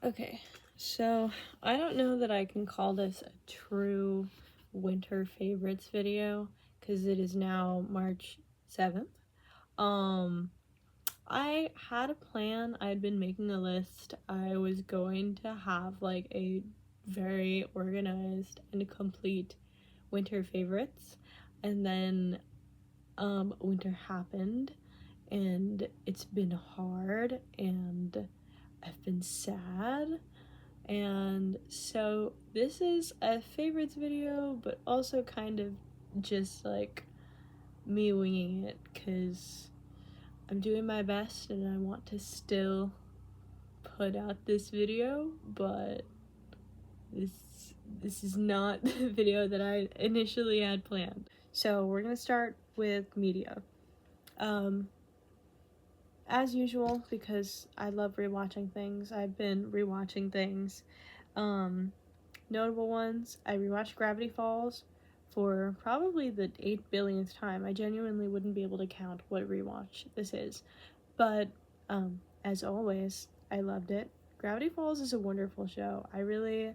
Okay, so I don't know that I can call this a true winter favorites video because it is now March 7th. Um, I had a plan. I had been making a list. I was going to have like a very organized and complete winter favorites, and then winter happened, and it's been hard, and I've been sad. And so this is a favorites video, but also kind of just like me winging it because I'm doing my best and I want to still put out this video, but this is not the video that I initially had planned. So we're gonna start with media. As usual, because I love rewatching things, I've been rewatching things. Notable ones, I rewatched Gravity Falls for probably the 8 billionth time. I genuinely wouldn't be able to count what rewatch this is. But, as always, I loved it. Gravity Falls is a wonderful show. I really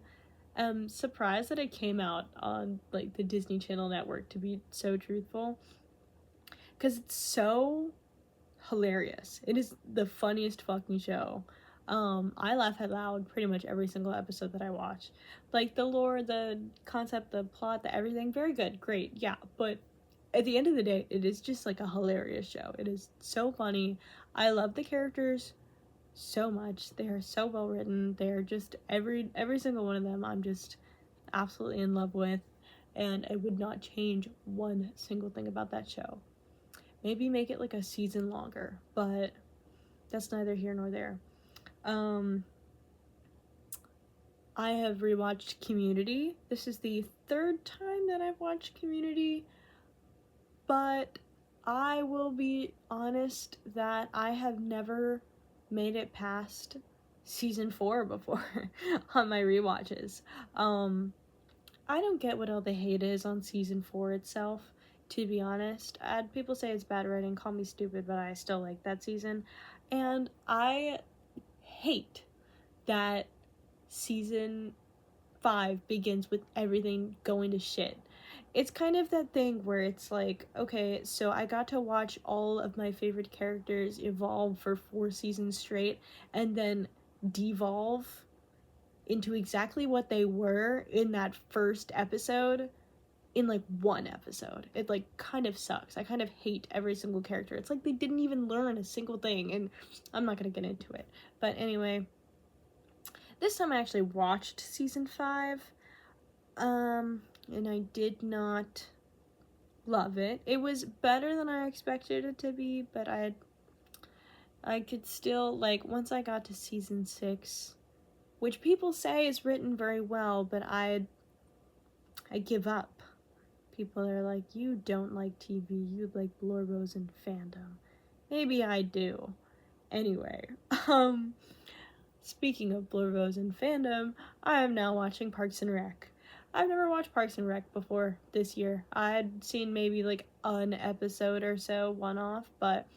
am surprised that it came out on, like, the Disney Channel network, to be so truthful. Because it's so hilarious. It is the funniest fucking show. I laugh out loud pretty much every single episode that I watch. Like, the lore, the concept, the plot, the everything, very good, great, yeah. But at the end of the day, it is just like a hilarious show. It is so funny. I love the characters so much. They are so well written. They're just every single one of them I'm just absolutely in love with, and I would not change one single thing about that show. Maybe make it like a season longer, but that's neither here nor there. I have rewatched Community. This is the third time that I've watched Community, but I will be honest that I have never made it past season 4 before on my rewatches. I don't get what all the hate is on season 4 itself, to be honest. People say it's bad writing, call me stupid, but I still like that season. And I hate that season 5 begins with everything going to shit. It's kind of that thing where it's like, okay, so I got to watch all of my favorite characters evolve for 4 seasons straight and then devolve into exactly what they were in that first episode in like one episode. It like kind of sucks. I kind of hate every single character. It's like they didn't even learn a single thing, and I'm not gonna get into it. But anyway, this time I actually watched season 5, and I did not love it. It was better than I expected it to be, but I could still, like, once I got to season 6, which people say is written very well, but I give up. People are like, you don't like TV, you like Blorbos and fandom. Maybe I do. Anyway, speaking of Blorbos and fandom, I am now watching Parks and Rec. I've never watched Parks and Rec before this year. I had seen maybe like an episode or so, one off, but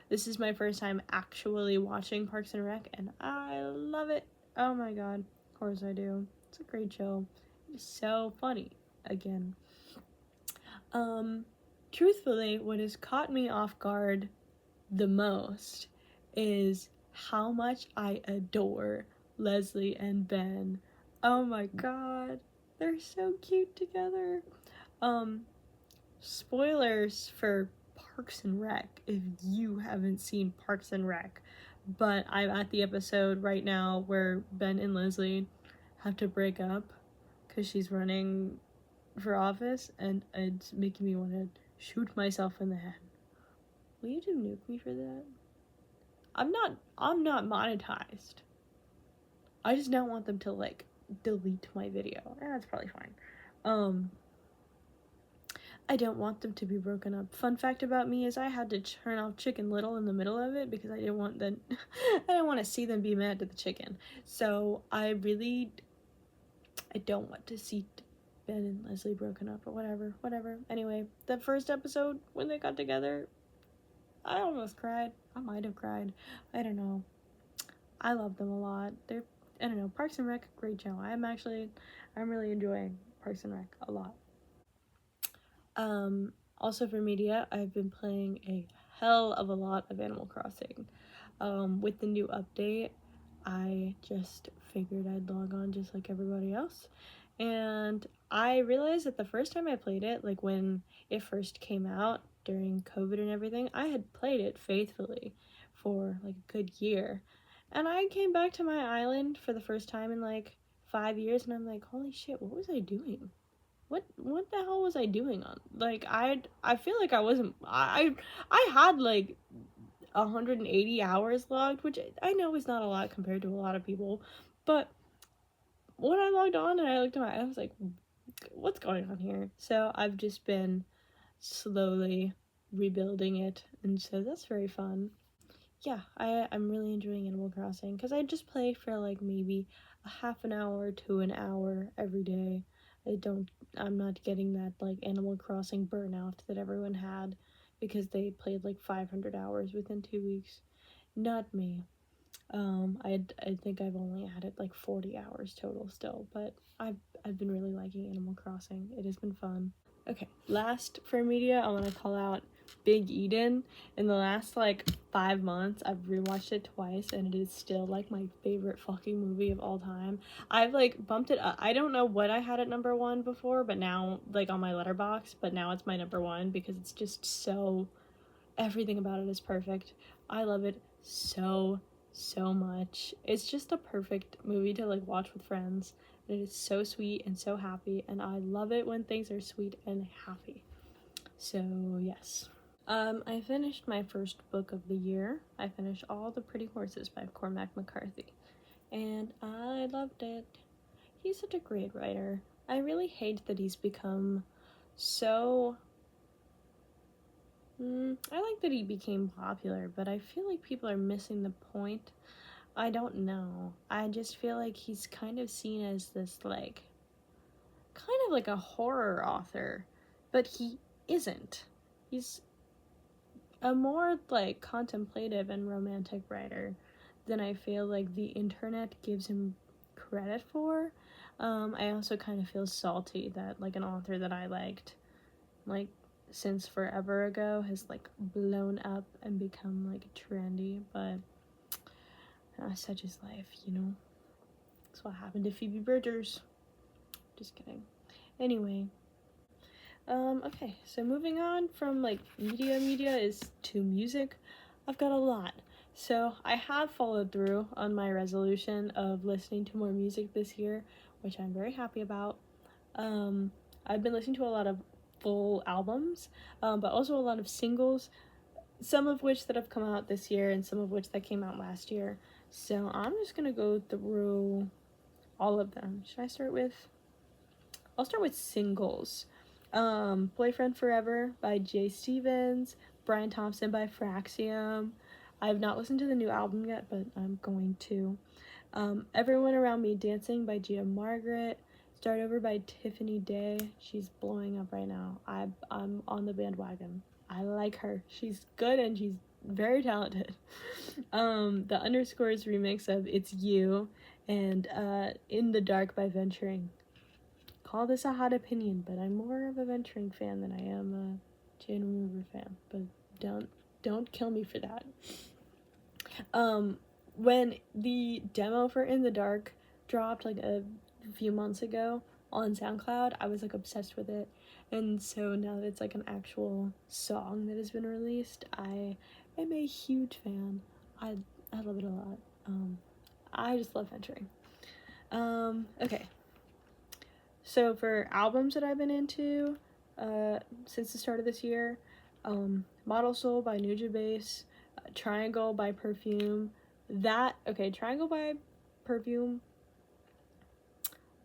this is my first time actually watching Parks and Rec, and I love it. Oh my god, of course I do. It's a great show. It's so funny. Again. Truthfully, what has caught me off guard the most is how much I adore Leslie and Ben. Oh my god, they're so cute together. Spoilers for Parks and Rec if you haven't seen Parks and Rec, but I'm at the episode right now where Ben and Leslie have to break up because she's running for office, and it's making me want to shoot myself in the head. Will you nuke me for that? I'm not monetized. I just don't want them to like delete my video. That's probably fine. I don't want them to be broken up. Fun fact about me is I had to turn off Chicken Little in the middle of it because I didn't want to see them be mad at the chicken. So I don't want to see Ben and Leslie broken up or whatever. Anyway, the first episode when they got together, I almost cried. I might have cried. I don't know. I love them a lot. I don't know, Parks and Rec, great show. I'm really enjoying Parks and Rec a lot. Also for media, I've been playing a hell of a lot of Animal Crossing. With the new update, I just figured I'd log on just like everybody else. And I realized that the first time I played it, like when it first came out during COVID and everything, I had played it faithfully for like a good year. And I came back to my island for the first time in like 5 years, and I'm like, holy shit, what was I doing? What the hell was I doing on? Like I feel like I wasn't I had like 180 hours logged, which I know is not a lot compared to a lot of people, but when I logged on and I looked at I was like, what's going on here? So I've just been slowly rebuilding it, and so that's very fun. Yeah, I'm really enjoying Animal Crossing because I just play for like maybe a half an hour to an hour every day. I'm not getting that like Animal Crossing burnout that everyone had because they played like 500 hours within 2 weeks. Not me. I think I've only added like 40 hours total still, but I've been really liking Animal Crossing. It has been fun. Okay, last for media, I want to call out Big Eden. In the last like 5 months, I've rewatched it twice, and it is still like my favorite fucking movie of all time. I've like bumped it up. I don't know what I had at number one before, but now like on my letterbox, but now it's my number one because it's just so, everything about it is perfect. I love it so much. It's just a perfect movie to like watch with friends. It is so sweet and so happy, and I love it when things are sweet and happy. So yes. I finished my first book of the year. I finished All the Pretty Horses by Cormac McCarthy, and I loved it. He's such a great writer. I really hate that he's become so I like that he became popular, but I feel like people are missing the point. I don't know. I just feel like he's kind of seen as this, like, kind of like a horror author, but he isn't. He's a more, like, contemplative and romantic writer than I feel like the internet gives him credit for. I also kind of feel salty that, like, an author that I liked, like, since forever ago has like blown up and become like trendy, but such is life, you know. That's what happened to Phoebe Bridgers. Just kidding. Anyway, okay, so moving on from like media is to music. I've got a lot. So I have followed through on my resolution of listening to more music this year, which I'm very happy about. I've been listening to a lot of full albums, but also a lot of singles, some of which that have come out this year and some of which that came out last year. So I'm just gonna go through all of them. Should I start with? I'll start with singles. Boyfriend Forever by Jay Stevens, Brian Thompson by Fraxium. I have not listened to the new album yet, but I'm going to. Everyone Around Me Dancing by Gia Margaret. Start Over by Tiffany Day. She's blowing up right now. I'm on the bandwagon. I like her. She's good and she's very talented. The Underscores remix of It's You and In the Dark by Venturing. Call this a hot opinion, but I'm more of a Venturing fan than I am a Jane Remover fan. But don't kill me for that. When the demo for In the Dark dropped like a few months ago on SoundCloud, I was like obsessed with it, and so now that it's like an actual song that has been released, I am a huge fan. I love it a lot. I just love Venturing. Okay. So for albums that I've been into, since the start of this year, Model Soul by Nujabes, Triangle by Perfume. Triangle by Perfume.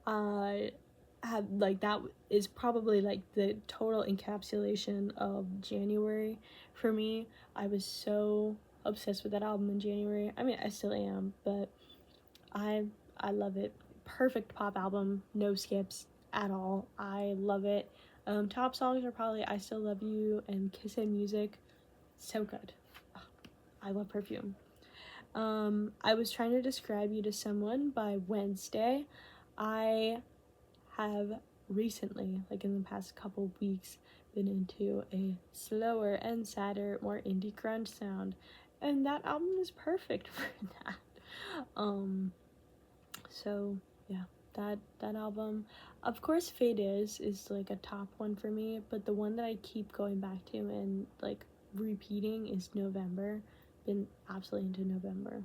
Have like that is probably like the total encapsulation of January for me. I was so obsessed with that album in January. I mean, I still am, but I love it. Perfect pop album, no skips at all. I love it. Top songs are probably I Still Love You and Kiss and Music. So good. I love Perfume. I Was Trying to Describe You to Someone by Wednesday. I have recently, like in the past couple weeks, been into a slower and sadder, more indie grunge sound, and that album is perfect for that. So yeah, that album. Of course, Fade is like a top one for me, but the one that I keep going back to and like repeating is November. Been absolutely into November.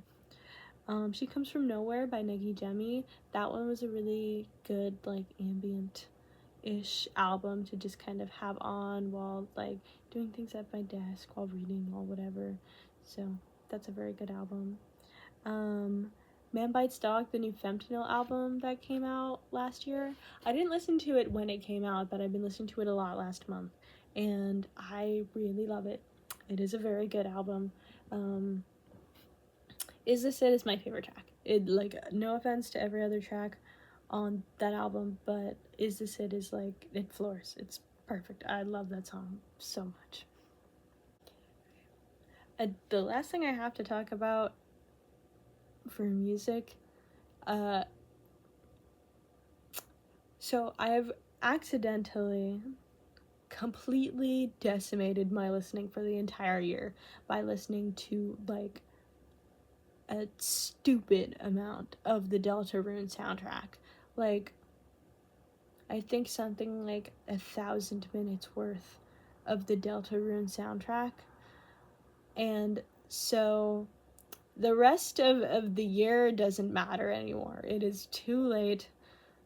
She Comes From Nowhere by Negi Jemi. That one was a really good like ambient-ish album to just kind of have on while like doing things at my desk, while reading, or whatever. So that's a very good album. Man Bites Dog, the new Femtanil album that came out last year. I didn't listen to it when it came out, but I've been listening to it a lot last month, and I really love it. It is a very good album. Is This It is my favorite track. It, like, no offense to every other track on that album, but Is This It is like, it floors. It's perfect. I love that song so much. The last thing I have to talk about for music, so I've accidentally completely decimated my listening for the entire year by listening to like a stupid amount of the Deltarune soundtrack. Like, I think something like 1,000 minutes worth of the Deltarune soundtrack. And so the rest of the year doesn't matter anymore. It is too late.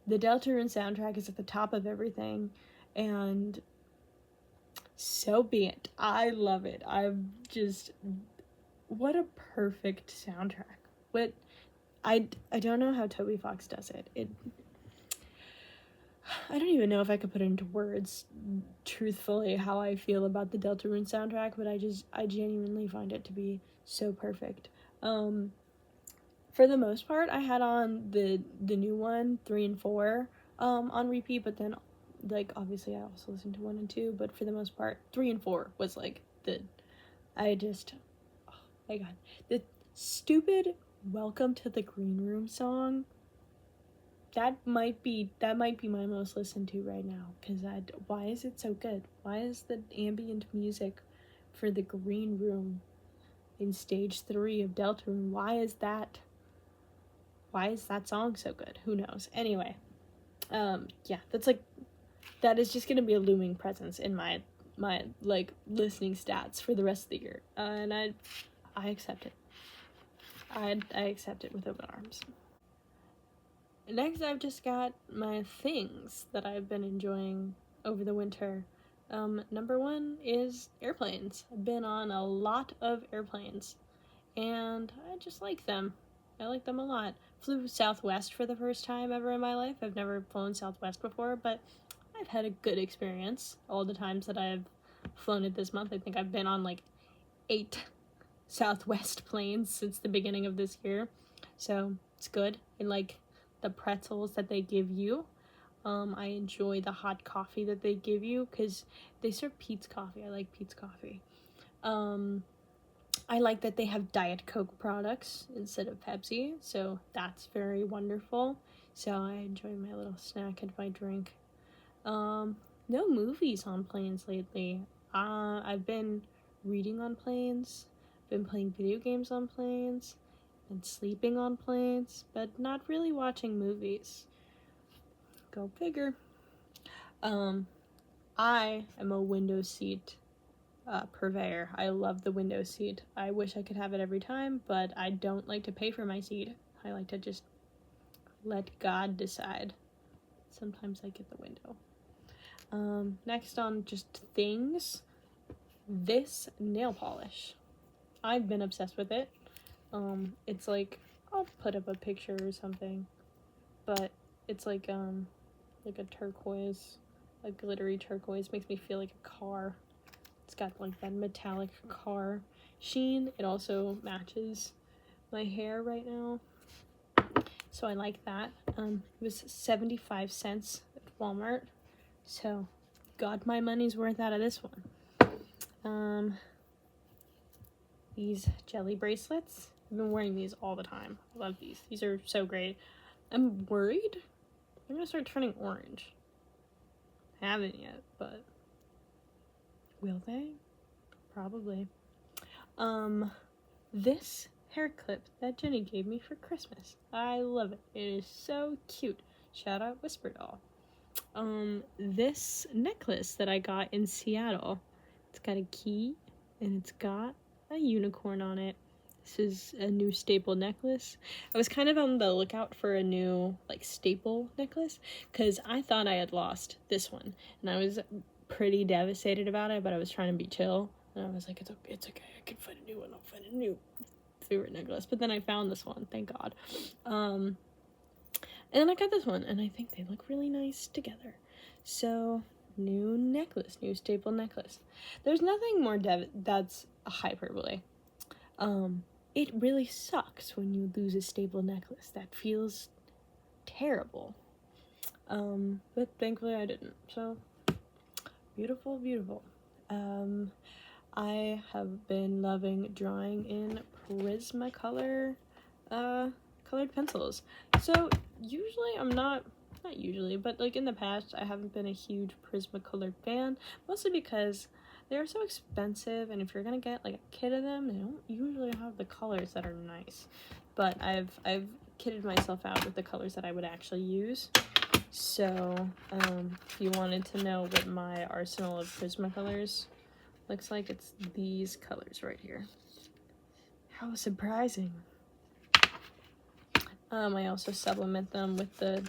The Deltarune soundtrack is at the top of everything, and so be it. I love it. What a perfect soundtrack. I don't know how Toby Fox does it. I don't even know if I could put it into words truthfully how I feel about the Deltarune soundtrack, but I genuinely find it to be so perfect. For the most part, I had on the new one, 3 and 4, on repeat, but then, like, obviously I also listened to 1 and 2, but for the most part, 3 and 4 was, like, oh my god. The stupid Welcome to the Green Room song, that might be my most listened to right now, because why is it so good? Why is the ambient music for the Green Room in stage 3 of Deltarune, why is that song so good? Who knows? Anyway, yeah, that is just gonna be a looming presence in my like listening stats for the rest of the year, and I accept it. I accept it with open arms. Next, I've just got my things that I've been enjoying over the winter. Number one is airplanes. I've been on a lot of airplanes, and I just like them. I like them a lot. Flew Southwest for the first time ever in my life. I've never flown Southwest before, but I've had a good experience all the times that I've flown it this month. I think I've been on like 8 Southwest planes since the beginning of this year, so it's good. I like the pretzels that they give you. I enjoy the hot coffee that they give you, because they serve Peet's coffee. I like Peet's coffee. I like that they have Diet Coke products instead of Pepsi, so that's very wonderful. So I enjoy my little snack and my drink. No movies on planes lately. I've been reading on planes, been playing video games on planes, and sleeping on planes, but not really watching movies. Go figure. I am a window seat purveyor. I love the window seat. I wish I could have it every time, but I don't like to pay for my seat. I like to just let God decide. Sometimes I get the window. Next on just things, this nail polish. I've been obsessed with it. It's like, I'll put up a picture or something, but it's like a turquoise, a glittery turquoise. Makes me feel like a car. It's got like that metallic car sheen. It also matches my hair right now, so I like that. It was 75 cents at Walmart, so got my money's worth out of this one. These jelly bracelets. I've been wearing these all the time. I love these. These are so great. I'm worried they're gonna start turning orange. I haven't yet, but will they? Probably. This hair clip that Jenny gave me for Christmas. I love it. It is so cute. Shout out Whisper Doll. This necklace that I got in Seattle. It's got a key and it's got a unicorn on it. This is a new staple necklace. I was kind of on the lookout for a new like staple necklace because I thought I had lost this one and I was pretty devastated about it, but I was trying to be chill and I was like, it's okay, I can find a new one. I'll find a new favorite necklace. But then I found this one, thank God. And then I got this one and I think they look really nice together. So new necklace, new staple necklace. There's nothing more that's a hyperbole. It really sucks when you lose a staple necklace. That feels terrible. But thankfully I didn't. So beautiful, beautiful. I have been loving drawing in Prismacolor colored pencils. So usually I'm not usually, but like in the past I haven't been a huge Prismacolor fan, mostly because they're so expensive, and if you're gonna get like a kit of them, they don't usually have the colors that are nice. But I've kitted myself out with the colors that I would actually use. So if you wanted to know what my arsenal of Prismacolors looks like, it's these colors right here. How surprising. I also supplement them with the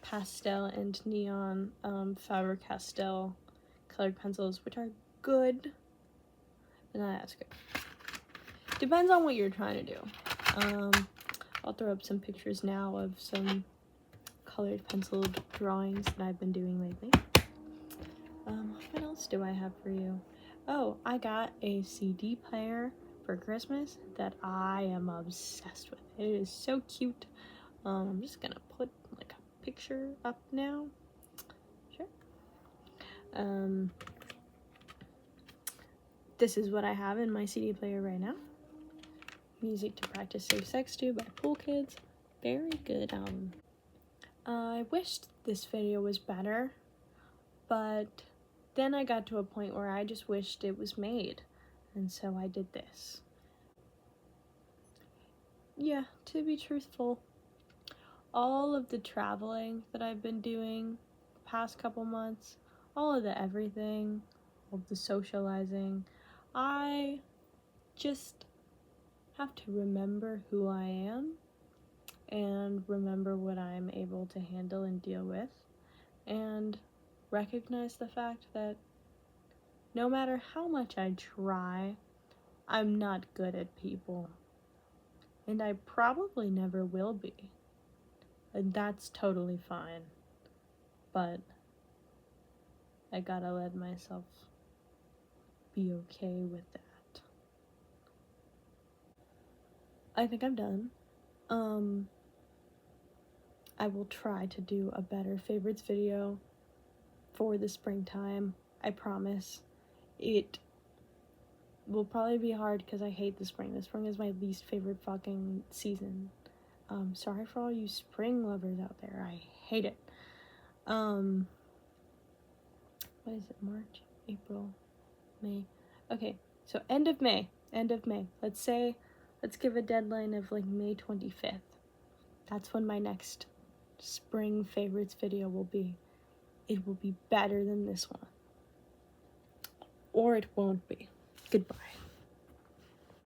pastel and neon Faber-Castell colored pencils, which are good, but not as good. Depends on what you're trying to do. I'll throw up some pictures now of some colored penciled drawings that I've been doing lately. What else do I have for you? Oh, I got a CD player for Christmas that I am obsessed with. It is so cute. I'm just gonna put like a picture up now. Sure. This is what I have in my CD player right now. Music to Practice Safe Sex To by Pool Kids. Very good album. I wished this video was better, but then I got to a point where I just wished it was made, and so I did this. Yeah, to be truthful, all of the traveling that I've been doing the past couple months, all of the everything, all of the socializing, I just have to remember who I am and remember what I'm able to handle and deal with, and recognize the fact that no matter how much I try, I'm not good at people. And I probably never will be. And that's totally fine. But I gotta let myself be okay with that. I think I'm done. I will try to do a better favorites video for the springtime. I promise. It will probably be hard because I hate the spring. The spring is my least favorite fucking season. Sorry for all you spring lovers out there. I hate it. What is it? March, April, May. Okay, so end of May. Let's give a deadline of like May 25th. That's when my next spring favorites video will be. It will be better than this one. Or it won't be. Goodbye.